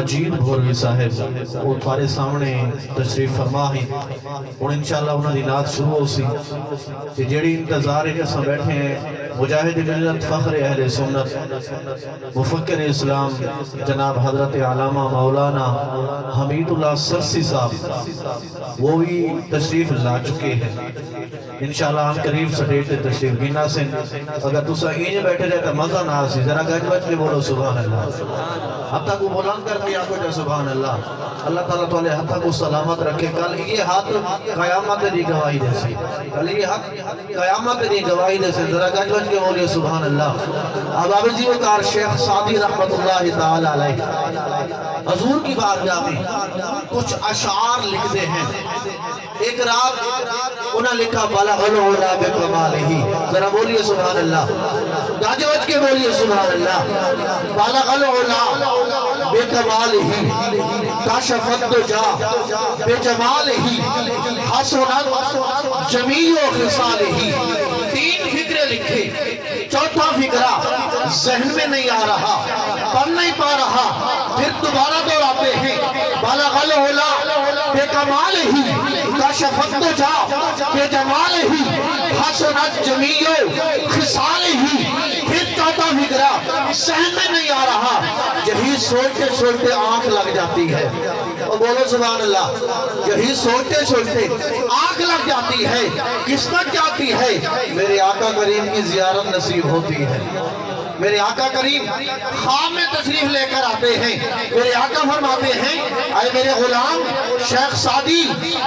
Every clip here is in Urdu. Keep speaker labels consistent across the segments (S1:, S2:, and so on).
S1: مجید بھوروی صاحب وہ تھوڑے سامنے تشریف فرما ہی اور انشاءاللہ انہوں نے نعت شروع ہو سی کہ جیڑی انتظار ہے کہ ہم بیٹھے ہیں مجاہد ملت فخر اہل سنت مفکر اسلام جناب حضرت علامہ مولانا حمید اللہ سرسی صاحب وہ بھی تشریف لا چکے ہیں انشاءاللہ ہم قریب سٹیٹ تشریف گینا سے اگر تسا اینج بیٹھے رہے تو مزہ نہ آسی ذرا گج بچ کے بولو سبحان اللہ حتیٰ کو بلند کر کے آگو جا سبحان اللہ اللہ تعالیٰ تعالیٰ حتیٰ کو سلامت رکھے کل یہ ہاتھ قیامت دی گواہی دے سی کل یہ ہاتھ قیامت دی گواہی دے سی ذرا گج بچ کے بولو سبحان اللہ اب آبزی وکار شیخ سعدی رحمت اللہ تعالیٰ علیہ حضور کی بارگاہ میں کچھ اشعار لکھتے ہیں ایک رات انہاں لکھا بلغ العلا بکمالہ ذرا بولیے سبحان اللہ گاج بچ کے بولیے سبحان اللہ بلغ العلا بکمالہ کشف الدجا بجمالہ حسنت جمیع خصالہ تین فکرے لکھے چوتھا فکرہ ذہن میں نہیں آ رہا پڑھ نہیں پا رہا پھر دوبارہ دہراتے ہیں بلغ العلا بکمالہ کشف الدجا بجمالہ حسنت جمیع خصالہ پھر چوتھا فکرہ ذہن میں نہیں آ رہا یہی سوچتے سوچتے آنکھ لگ جاتی ہے اور بولو سبحان اللہ یہی سوچتے سوچتے آنکھ لگ جاتی ہے قسمت جاتی ہے میرے آقا کریم کی زیارت نصیب ہوتی ہے میرے آقا کریم خواب میں تشریف لے کر آتے ہیں میرے آقا فرماتے ہیں اے میرے غلام شیخ سعدی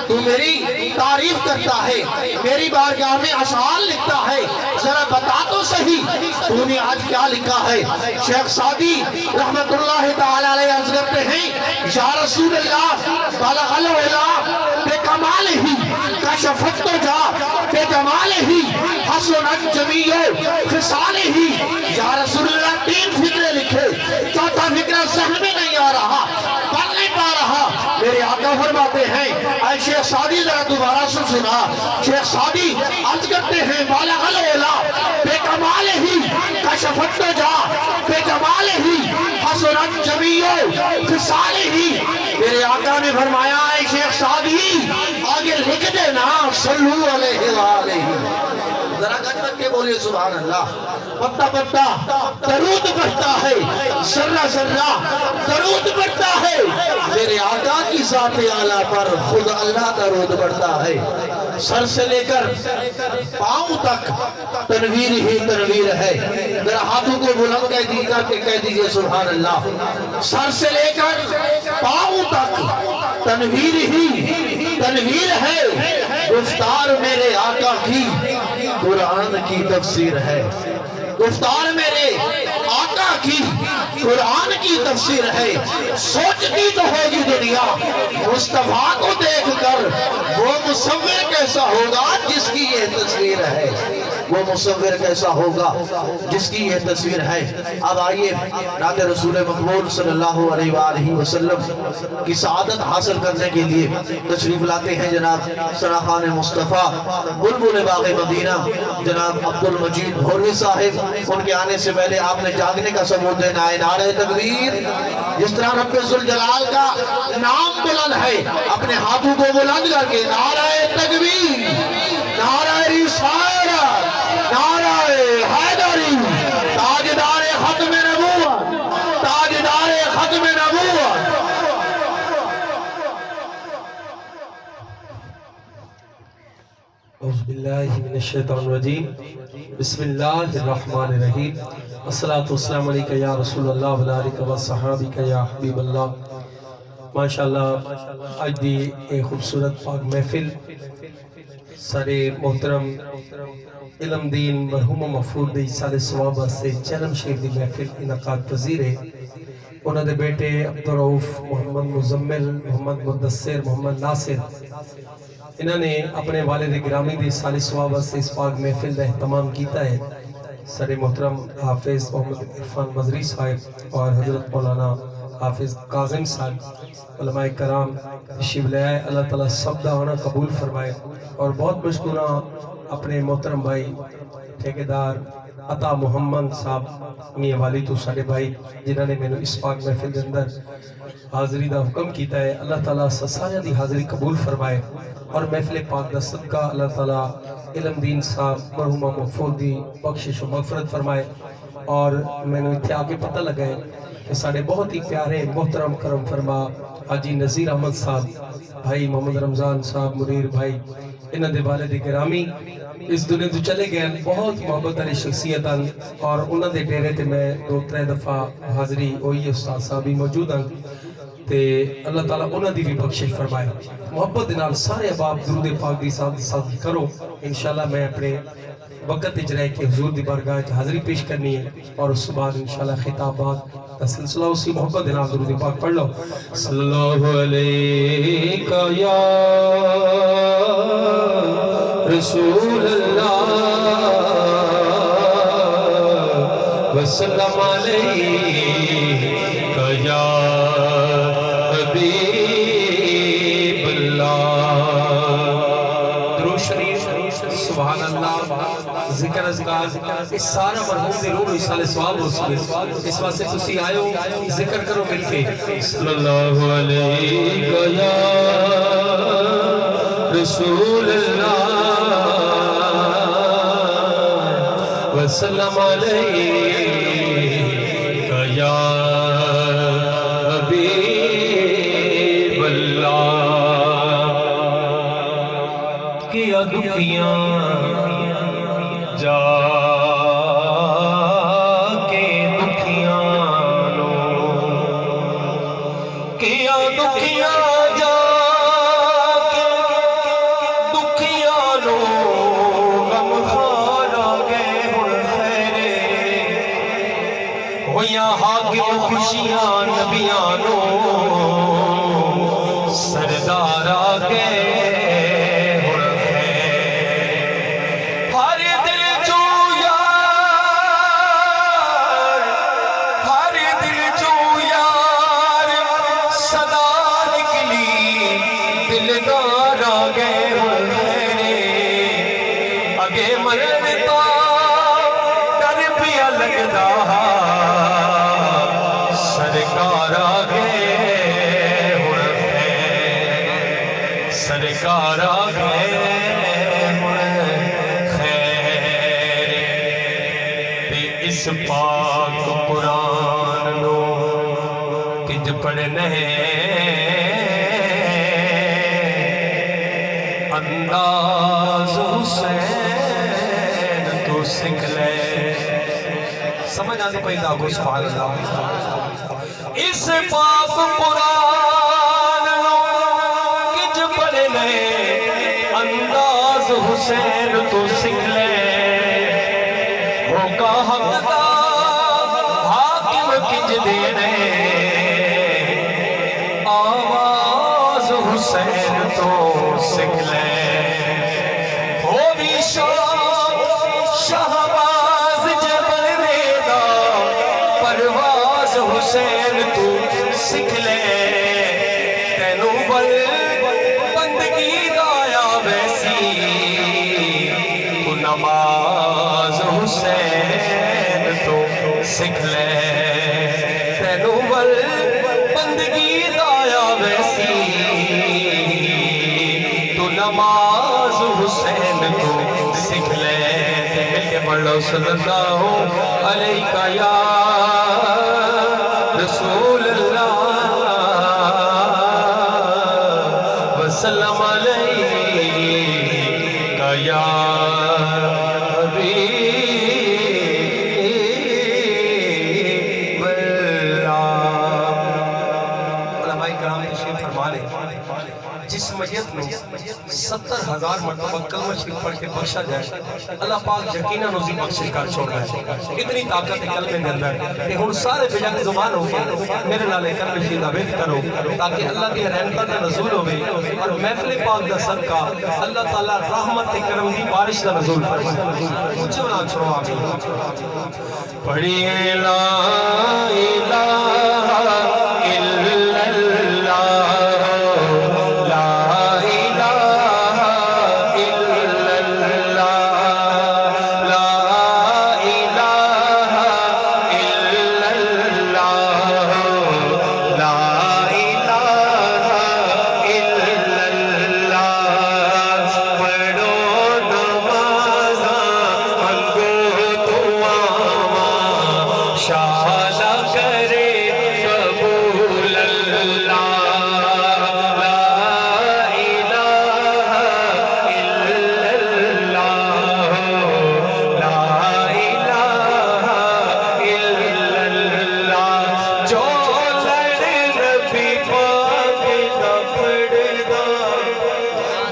S1: تو میری تعریف کرتا ہے میری بارگاہ میں اشعار لکھتا ہے ذرا بتا تو صحیح تو نے آج کیا لکھا ہے شیخ سعدی رحمت اللہ تعالیٰ علیہ عرض کرتے ہیں یا رسول اللہ بلغ العلا بکمالہ کشف الدجا بجمالہ حسنت جمیع خصالہ یا رسول اللہ تین فکرے لکھے چوتھا فکرہ ذہن میں نہیں آ رہا پڑھ نہیں پا رہا میرے آقا فرماتے ہیں اے شیخ سعدی ذرا دوبارہ سنا شیخ سعدی عرض کرتے ہیں بلغ العلا بکمالہ کشف الدجا بجمالہ حسنت جمیع خصالہ میرے آقا نے فرمایا اے شیخ سعدی آگے لکھ دینا صلو علیہ وآلہ ذرا گج بچ کے بولیے سبحان اللہ پتا پتا درود پڑھتا ہے ذرہ ذرہ درود پڑھتا ہے میرے آقا کی ذات اعلیٰ پر خود اللہ درود پڑھتا ہے سر سے لے کر پاؤں تک تنویر ہی تنویر ہے ذرا ہاتھوں کو بلند کہہ دیجئے سبحان اللہ سر سے لے کر پاؤں تک تنویر ہی تنویر ہے گفتار میرے آقا کی قرآن کی تفسیر ہے گفتار میرے آقا کی قرآن کی تفسیر ہے سوچتی تو ہوگی دنیا مصطفیٰ کو دیکھ کر وہ مصور کیسا ہوگا جس کی یہ تصویر ہے وہ مصور کیسا ہوگا جس کی یہ تصویر ہے اب آئیے نعت رسول مقبول صلی اللہ علیہ وآلہ وسلم کی سعادت حاصل کرنے کے لیے تشریف لاتے ہیں جناب سراخان مصطفیٰ بلبل باغ مدینہ جناب عبدالمجید بھوروی صاحب ان کے آنے سے پہلے آپ نے جاگنے کا ثبوت دینا ہے نعرہ تکبیر جس طرح رب ذوالجلال کا نام بلند ہے اپنے ہاتھوں کو بلند کر کے نعرہ تکبیر نعرہ رسالت نعرہ حیدری تاجدار ختم نبوت تاجدار ختم نبوت
S2: اعوذ باللہ من الشیطان الرجیم بسم اللہ الرحمن الرحیم الصلاة والسلام علیکہ یا رسول اللہ وعلیکہ وصحابکہ یا حبیب اللہ ماشاءاللہ آج دی ایک خوبصورت پاک محفل سارے محترم علم دین مرحوم و مغفور دی سال ثواب سے چلم شریف دی محفل انعقاد پذیر ہے انہوں نے بیٹے عبدالرؤف محمد مزمل محمد مدثر محمد ناصر انہوں نے اپنے والد گرامی دی سال ثواب سے اس پاک محفل دا اہتمام کیتا ہے سر محترم حافظ محمد عرفان مزری صاحب اور حضرت مولانا حافظ قاسم صاحب علماء کرام تشریف لے آئے اللہ تعالیٰ سب دعوانا قبول فرمائے اور بہت مشکورہ اپنے محترم بھائی ٹھیکیدار عطا محمد صاحب میاں والی تو سارے بھائی جنہوں نے میں اس پاک محفل کے اندر حاضری دا حکم کیتا ہے، اللہ تعالیٰ سارے دی حاضری قبول فرمائے اور محفل پاک دا صدقہ اللہ تعالیٰ علم دین صاحب مرحومہ محفوظ دی بخشش و مغفرت فرمائے۔ اور میں نے اتھے آگے پتہ لگا ہے کہ سارے بہت ہی پیارے محترم کرم فرما حاجی نذیر احمد صاحب، بھائی محمد رمضان صاحب منیر بھائی، انہاں دے والد گرامی اس دنیا تو چلے گئے، بہت محبت والی شخصیت ہیں اور انہاں دے ڈیرے تے میں 2-3 دفعہ حاضری ہوئی ہے، استاد صاحب بھی موجود ہیں تے اللہ تعالیٰ انہاں دی بھی بخشش فرمائے۔ محبت دے نال سارے احباب درود پاک دی ساتھ کرو، انشاءاللہ میں اپنے وقت اجرائے کے حضور دی بارگاہ حاضری پیش کرنی ہے اور اس بعد انشاءاللہ خطابات کا سلسلہ اسی محبت دے نال درود پاک پڑھ لو۔ صلی اللہ علیہ یا رسول اللہ وسلم علیہ یا حبیب اللہ۔ درود شریف، سبحان اللہ، ذکر اذکار، اس سارا مرحوم دے روح وصال ثواب ہو سکے، اس واسطے تسی آئے ہو ذکر کرو مل کے۔ صلی اللہ علیہ یا رسول اللہ وسلم علیہ یا حبیب اللہ۔ کیا دکھیاں جا کے دکھیاں نو، کیا دکھیاں جا کے دکھیاں نو، غم خار آ گئے ہن خیرے ہویاں حاکم خوشیاں نبیاں نو، سردار آ گئے سرکار آ گئے خیر تے اس پاک قرآن نو کج پڑھنے انداز حسین تو سکھ لے۔ سمجھ آنے پہ داغو سبحان اللہ۔ اس پاک قرآن نو کج پڑھنے انداز حسین تو سکھ لے، ہوگا حق دا حاکم کج دینے آواز حسین تو سکھ لے، ہو بھی شہباز جبل ریدہ پرواز حسین تو سکھ لے، تینوں بل بندگی دایا ویسی تو نماز حسین تو سکھ لے، تینوں بل بندگی دایا ویسی تو نماز حسین تو سکھ لے۔ مل کے پڑھ لو صلی اللہ علیہ یا رسول اللہ وسلم علیہ یا حبیب اللہ۔ علماء کرام تشریف فرما لیں، جس میت میں 70,000 مرتبہ کلمہ شریف پڑھ کے بخشا جائے، اللہ پاک یقیناً اسی بخشش کر چھوڑا ہے۔ اتنی طاقت ہے کلمے کے اندر کہ ہن سارے بجا کے زبان ہو گئے میرے نالے کلمہ شریف دا وید کرو تاکہ اللہ کی رحمت کا نزول ہوئے اور محفل پاک دا صدقہ اللہ تعالیٰ رحمت کرم دی بارش دا نزول فرمائے۔ اونچے بنا چھوڑو آمین۔ پڑھیے لا الہ الا اللہ، لا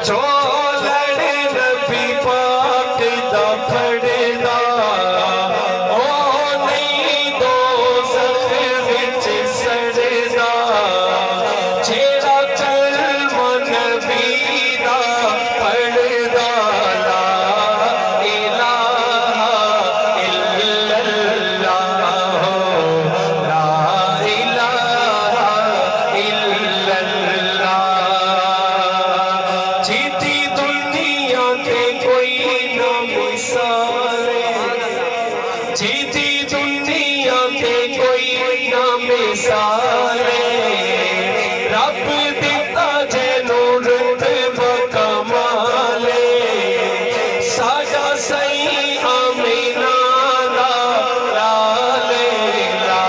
S2: جو لڑے نبی پاک دا پھڑدا او نہیں دوزخ وچ سڑدا جیڑا کلمہ نبی دا پڑھدا لا الہ الا اللہ لا الہ الا اللہ جیتی دنیا تے کوئی نہ مثال جیتی دنیا تے کوئی نہ مثال رب دیتا جنو رتبہ کمال ساڈا سئی آمینہ دا لال لا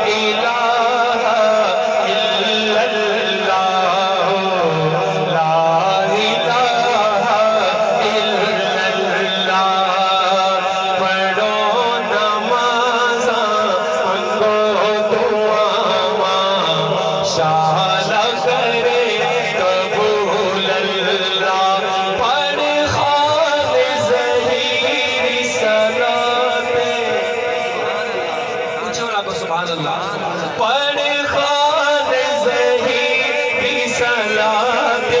S2: الہ الا اللہ لا الہ الا اللہ پڑھو نمازاں منگو دعاواں شالا کرے قبول اللہ پڑھ خال ظہیر صلاۃ اونچے بولا کو سبحان اللہ پڑھ خال ظہیر صلاۃ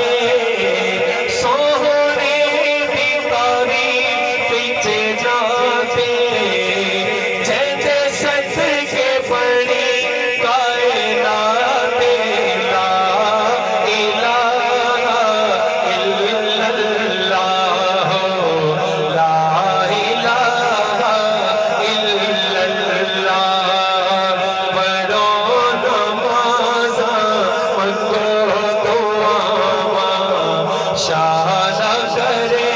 S2: سوہرے دی تعریف وچ جاتے جیتے صدقے پڑھی کائنات لا الہ الا اللہ لا الہ الا اللہ پڑھو نمازاں منگو دعاواں شالا کرے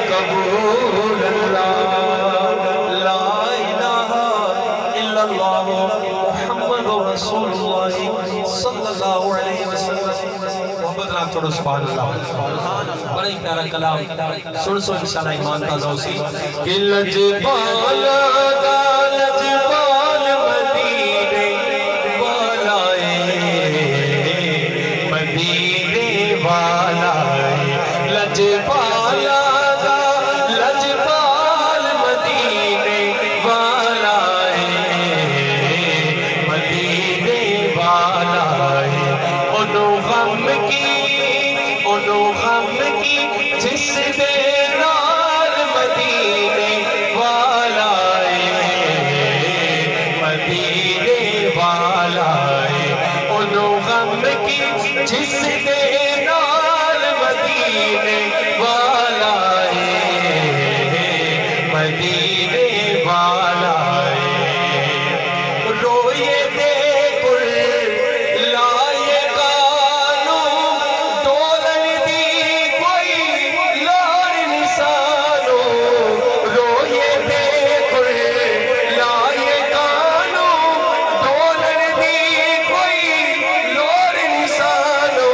S2: قبول اللہ لا الہ الا اللہ محمد رسول اللہ صلی اللہ علیہ وسلم محبت رکھ چھوڑو سبحان اللہ بڑا ہی پیارا کلام سن سو انشاءاللہ ایمان تازہ اسی کہ لجبال دا لجبال مدینے والا مدینے والا لجبال دا لجبال مدینے والا مدینے والا انہوں غم کی جس دے نال مدینے والا مدینے والا انہوں غم کی جس دے نال مدینے والا مدینے والا روئے دے گل لائے گانو ڈولن دی کوئی لار نسانو روئے دے گل لائے گانو ڈولن دی کوئی لار نسانو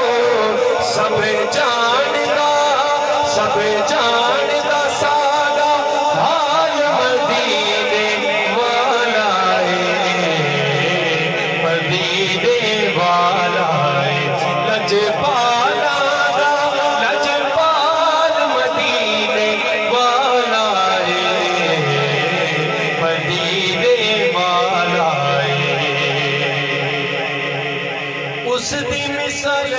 S2: سب جاندا ساڈا حال مدینے والا مدینے والا لجپال مدینے والا مدینے والا اس دی مثال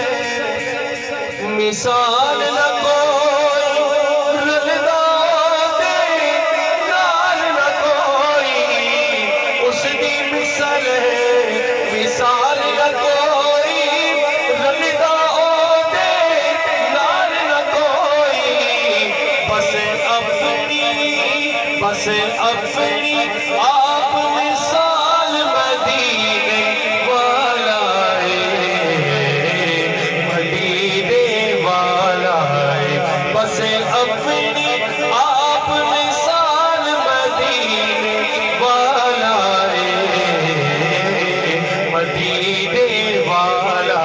S2: نہ کوئی رلدا دے نال نہ کوئی اس دی مثال نہ کوئی رلدا دے نال نہ کوئی بس اپنی آپ مثال مدینے والا مدینے والا بس اپنی آپ مثال مدینے والا مدینے والا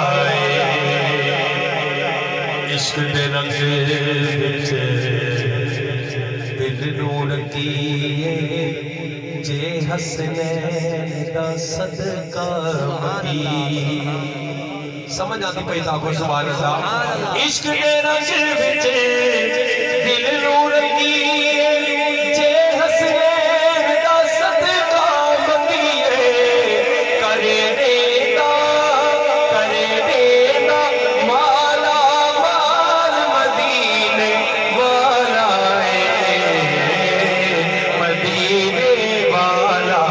S2: عشق دے رنگ دل نو رکھیے جے حسنین دا صدقہ مدی سمجھ آتی پئی تا کو سبحان اللہ عشق دے رنگ وچ دل نو رنگی جے حسنین دا صدقہ منگیے کرے دینا مالا مال مدینے والا مدینے والا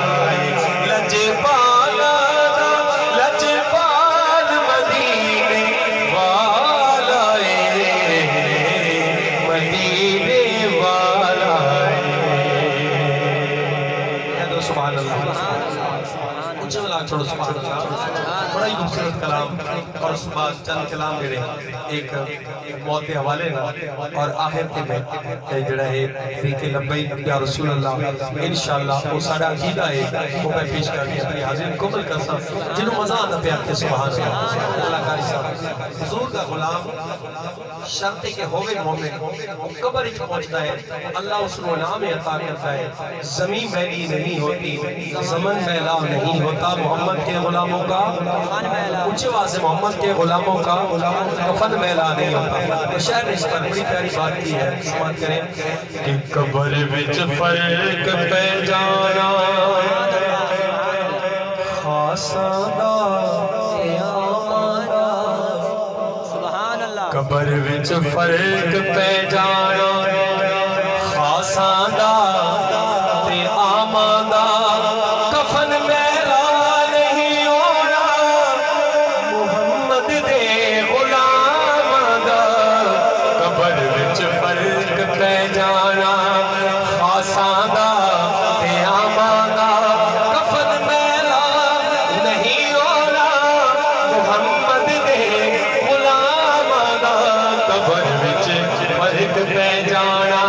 S2: لجپال مدینے والا مدینے والا سبحان اللہ اونچے ملا چھوڑو سبحان اللہ بڑا ہی خوبصورت کلام اور اس بعد چند کلام میرے ایک موت کے حوالے نا اور آخر کے میں جڑا ہے طریق لبیک یا رسول اللہ انشاءاللہ وہ ساڑھا عقیدہ ہے وہ میں پیش کر کے اپنی حاضر مکمل کرتا جنہوں مزہ آتا پیار کے سبحان اللہ کاری صاحب حضور کا غلام شرط کے ہوئے مومن قبر اچھ پہنچتا ہے اللہ اس کو نام عطا کرتا ہے زمین میلی نہیں ہوتی زمن میلا نہیں ہوتا محمد کے غلاموں کا اونچے واضح محمد کے غلاموں کا کفن میلا نہیں ہوتا شاید اس پر بڑی پیاری بات کی ہے سمات کریں کہ قبر وچ فرق پہ جانا خاصاں دا قبر وچ فرق پہ جانا خاصاں دا تے عاماں دا کفن میلا نہیں ہونا محمد دے غلاماں دا قبر وچ فرق پہ جانا خاصاں دا تے عاماں دا کفن میلا نہیں ہونا محمد دے قبر وچ فرق پہ جانا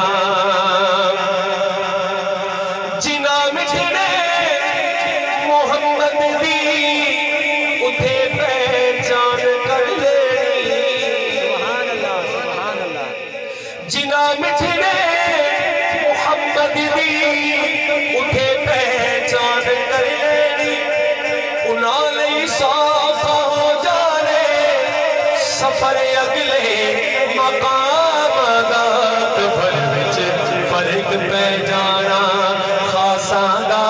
S2: جنا مٹھنے محمد دی اتھے پہچان کر لینی جنا مٹھنے محمد دی اتھے پہچان کر لینی انہاں لئی صاف ہو جانے سفر اگلے مقام دا قبر وچ فرق پہ جانا خاصاں دا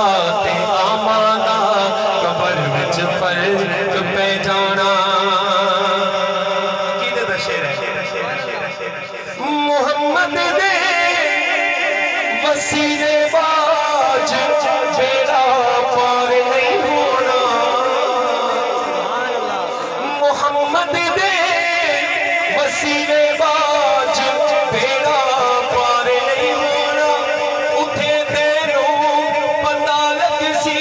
S2: تے عاماں دا قبر وچ فرق پہ جانا کینے دا شعر ہے محمد دے وسیلے باج بیڑا پار نہیں ہونا محمد دے وسیلے باج بیڑا پار نہیں ہونا اتھے تینوں پتہ لگ سی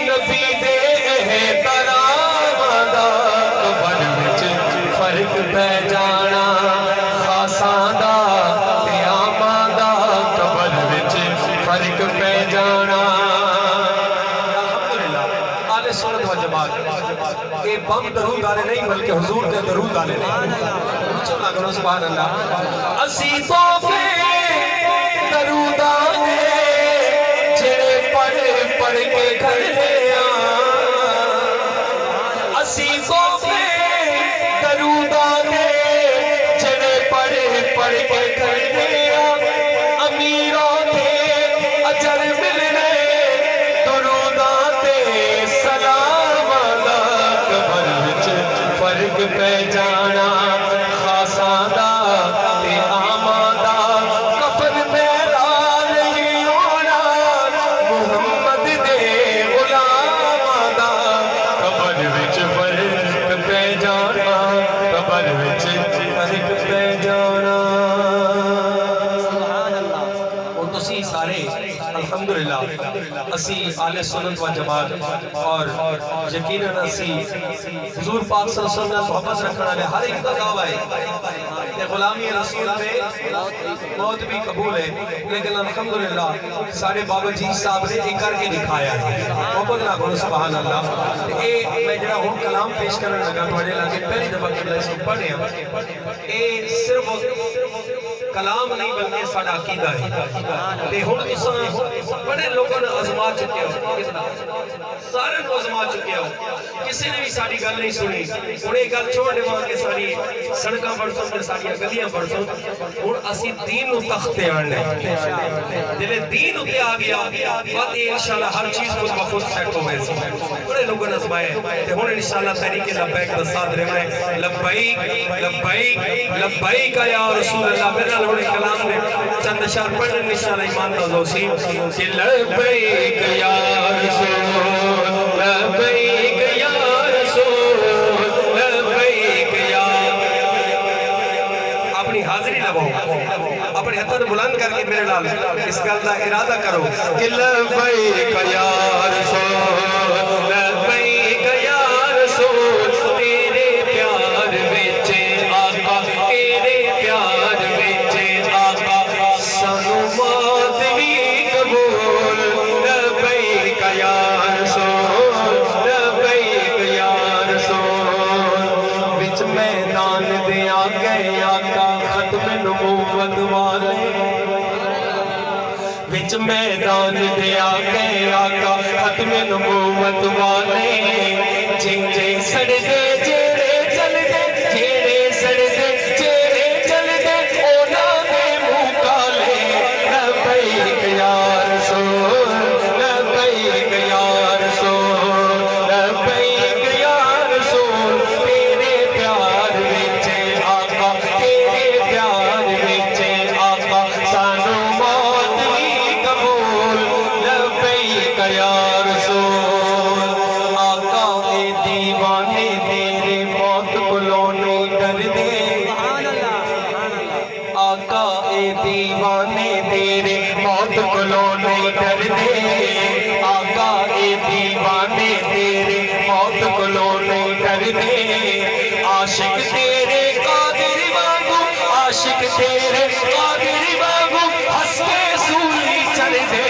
S2: نبی دے احترام دا قبر وچ فرق پہ جانا خاصاں دا تے عاماں دا قبر وچ فرق پہ جانا الحمدللہ آل سنت و جماعت کہ بم درود آنے نہیں بلکہ حضور کے درود آنے نہیں چلا کرو سبحان اللہ اسی توفے درود آنے جڑے پڑھ پڑھ کے گھر لے اسی توفے درود آنے جڑے پڑھ پڑھ کے گھر لے امیروں کے اجر ملنے درود آتے سلام دا قبر وچ فرق پہ جانا خاصاں دا تے عاماں دا کفن میلا نہیں ہونا محمد دے غلاماں دا قبر وچ فرق پہ جانا قبر وچ فرق پہ جانا اور تسی سارے الحمدللہ اسی آل سنت و جماعت اور یقیناً اسی حضور پاک صلی اللہ علیہ وسلم محبت رکھنا لے ہر ایک کا دعویٰ ہے کہ غلامی رسول میں موت بھی قبول ہے، لیکن الحمدللہ ساڑھے بابا جی صاحب نے ایک کر کے دکھایا ہے، محبت نہ کرو سبحان اللہ۔ اے میں جڑا ہوں کلام پیش کرنے لگا تھوڑے لگے پہلی دفعہ کہ اللہ اس کو پڑھے ہیں، اے صرف کلام نہیں بلکہ ساڑھا عقیدہ ہے۔ تے ہن تساں بڑے لوگوں نے آزما چکے ہو، سارے کو آزما چکے ہو، کسی نے بھی ساری گل نہیں سنی، انہیں گل چھوڑ دے وہاں کے ساری سڑکاں برسوں تے ساری گلیاں برسوں، ہن اسی دین نو تختے آنے جلے دین اتے آ گیا بات یہ انشاءاللہ ہر چیز خود بخود سیٹ ہو گئے سی۔ بڑے لوگوں نے آزمائے تے ہن انشاءاللہ طریقے لبیک دا ساتھ رہے لبیک لبیک لبیک یا رسول اللہ۔ میرا لوڑے کلام نے چند اشار پڑھنے انشاءاللہ ایمان تازو سی کہ لبیک یا رسول لبیک یا رسول لبیک یا، اپنی حاضری لگاؤ، اپنے ہتھر بلند کر کے میرے لال اس گل کا ارادہ کرو کہ لبیک یا رسول لبیک یا رسول، تیرے پیار وچ آقا تیرے پیار وچ آقا سانو موت بھی قبول، لبیک یا رسول لبیک یا رسول۔ وچ میدان دے آ گئے آقا ختم نبوت والے، وچ میدان دے آ گئے آقا ختم نبوت والے، جنجے سڑ دے جیڑے چل دے جیڑے سڑ دے جیڑے چل دے اونا دے منہ کالے، لبیک یا رسول لبیک یا رسول لبیک یا رسول، تیرے پیار وچ آقا تیرے پیار وچ آقا سانو موت بھی قبول، لبیک یا رسول۔ آقا اے دیوانے تیرے موت کولوں نہیں ڈردے، آقا اے دیوانے تیرے موت کولوں نہیں ڈردے، آقا اے دیوانے تیرے موت کولوں نہیں ڈردے، عاشق تیرے قادر وانگو عاشق تیرے قادر وانگو ہنس کے سولی چل دے،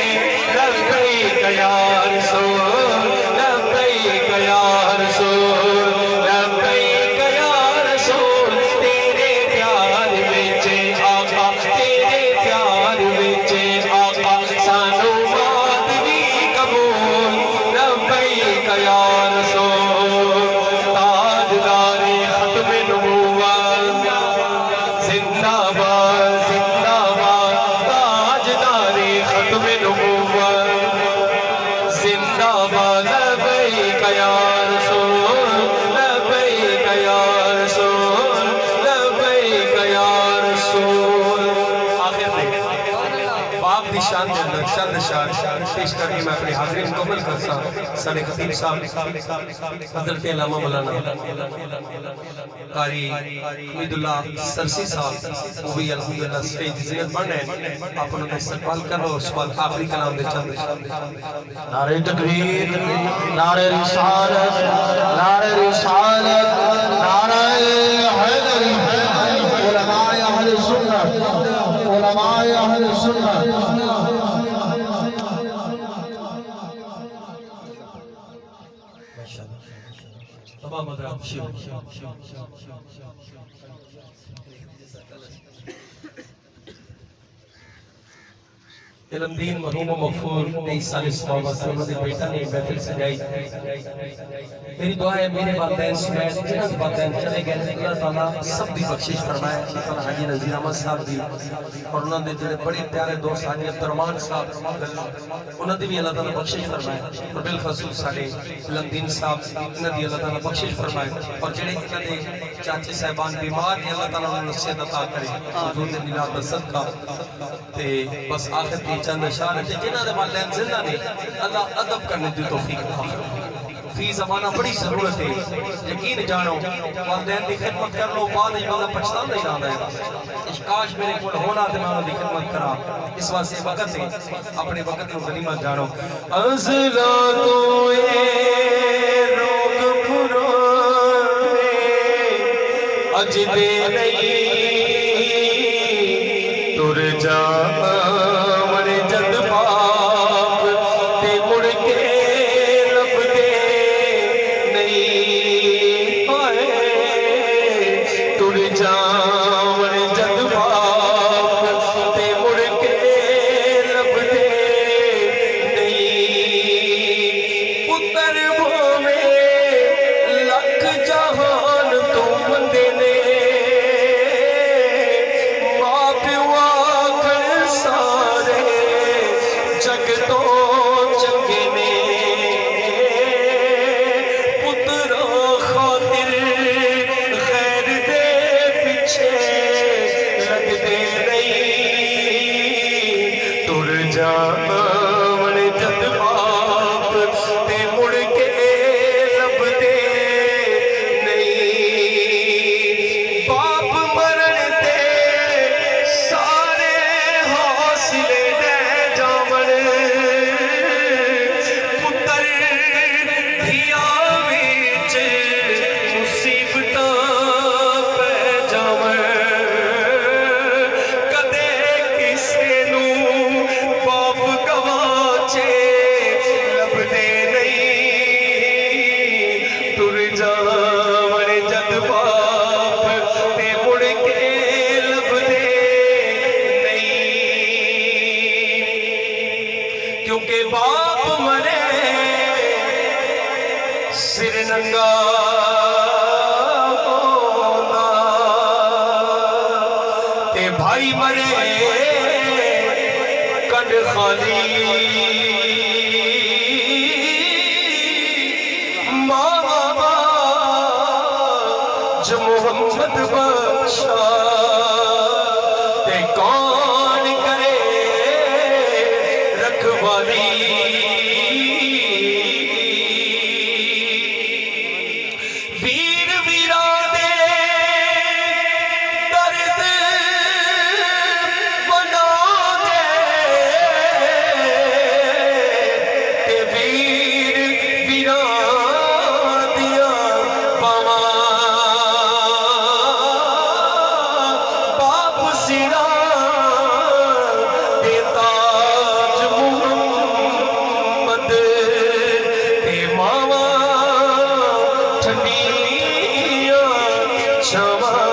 S2: لبیک یا رسول لبیک یا رسول لبیک یا رسول، تیرے پیار وچ آقا تیرے پیار وچ آقا سانو موت بھی قبول، لبیک یا رسول۔ تاجدار ختم نبوت زندہ باد زندہ باد، تاجدار ختم نبوت زندہ باد، لبیک یا رسول لبیک یا رسول لبیک یا رسول۔ آخر میں باپ دی شان دے اندر چند اشعار پیش کر کے میں اپنی حاضری مکمل کرتا سارے خطیب صاحب حضرت علامہ مولانا قاری حمید اللہ سرسی صاحب وہ بھی الحمدللہ سٹیج زیارت بن رہے ہیں، آپ انہوں نے استقبال کر رہا اس بعد آخری کلام دے چند
S1: نعرہ تکبیر نعرہ رسالت نعرہ رسالت نعرہ حیدری، علماء اہل سنت علماء اہل سنت۔
S2: تمام حضرات شیو علم دین مرحوم و مغفور 23 سال اسلام واسطے انہوں نے بیٹا نے محفل سجائی۔ میری دعا ہے میرے والدین سمیت جنہاں والدین چلے گئے اللہ تعالیٰ سب دی بخشش فرمائے، اللہ تعالیٰ حاجی نذیر احمد صاحب دی اور انہوں نے جڑے بڑے پیارے دوست حاجی عبدالرحمان صاحب انہوں نے بھی اللہ تعالیٰ بخشش فرمائے، اور بالخصوص سارے علم دین صاحب انہوں نے اللہ تعالیٰ بخشش فرمائے، اور جڑے انہوں نے چاچے صاحبان بیمار ہیں اللہ تعالیٰ انہوں نے نصیحت عطا کرے حضور دے میلاد دا صدقہ۔ تے بس آخر کی چند اشعار ہے جنہاں دے والدین زندہ نے اللہ ادب کرنے دی توفیق عطا فرمائے۔ فی زمانہ بڑی ضرورت ہے، یقین جانو والدین دی خدمت کر لو بعد میں بندہ پچھتانا نہیں آتا ہے، کاش میرے کول ہونا تے میں انہاں دی خدمت کرا، اس واسطے وقت ہے اپنے وقت کو غنیمت جانو۔ ازلا تو اے روگ پھروے اج دے نہیں تر جاون جد باپ تے مڑ کے لب دے نہیں آئے تر جاون جد باپ تے مڑ کے لب دے نہیں پتر بھویں لکھ جہان تو بندے نے ماں پیو آکھن سارے جگ تو چنگے نے پتراں خاطر خیر دے پیچھے لگ دے نہیں تر جاون جد باپ تے مڑ کے لب دے نہیں باپ مرن تے سارے حوصلے دے جاون پتر دھیاں وچ مصیبتاں پہ جاون کدے کسے نوں باپ گواچے لب دے نہیں تر جاون جد باپ تے مڑ کے لب دے نہیں کیونکہ باپ مرے سر ننگا ہوندا تے بھائی مرے کنڈ خالی ماں جو محمد بخشا تے کون کرے رکھوالی ویر ویراں دے درد بنا دے تے ویر ویراں دیاں باواں باپ سراں تے تاج محمد تے ماواں ٹھنڈیاں چھاواں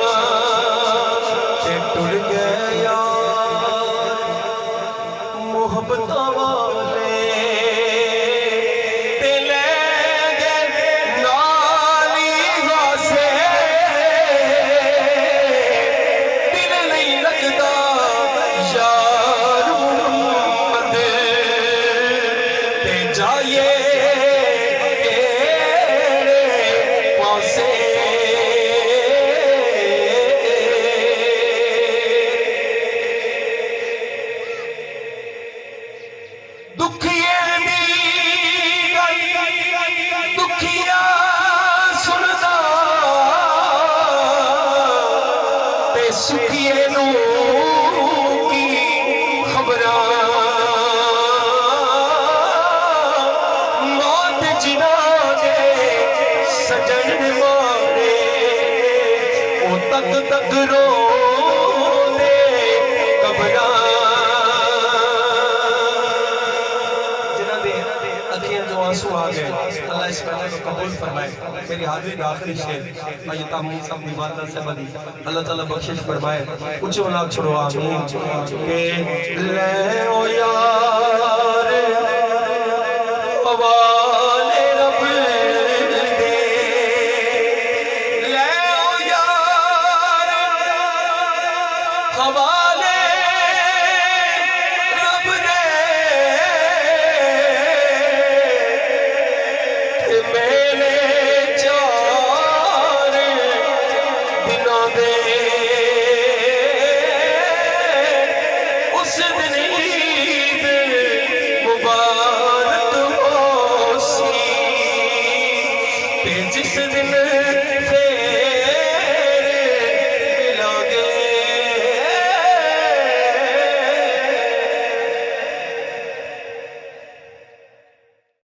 S2: تے ٹر گئے یار محبتاں والے تے لے گئے نالی واسے دل نہیں لگدا یار محمد تے جائیے کیڑے پاسے دکھیے دی گل دکھیا سندا تے سکھیے نوں کی خبراں موت جنہاں دے سجن مارے او تک تک رو دے قبراں جنہاں دے اکھیاں جو آنسو آ گئے اللہ اس محنت کو قبول فرمائے میری حاضری کا آخری شعر میں یہ تمام سب عبادت سے بلی اللہ تعالیٰ بخشش فرمائے اونچے اولاد چھوڑو آمین کہ لے او یار حوالے رب دے لے او یار حوالے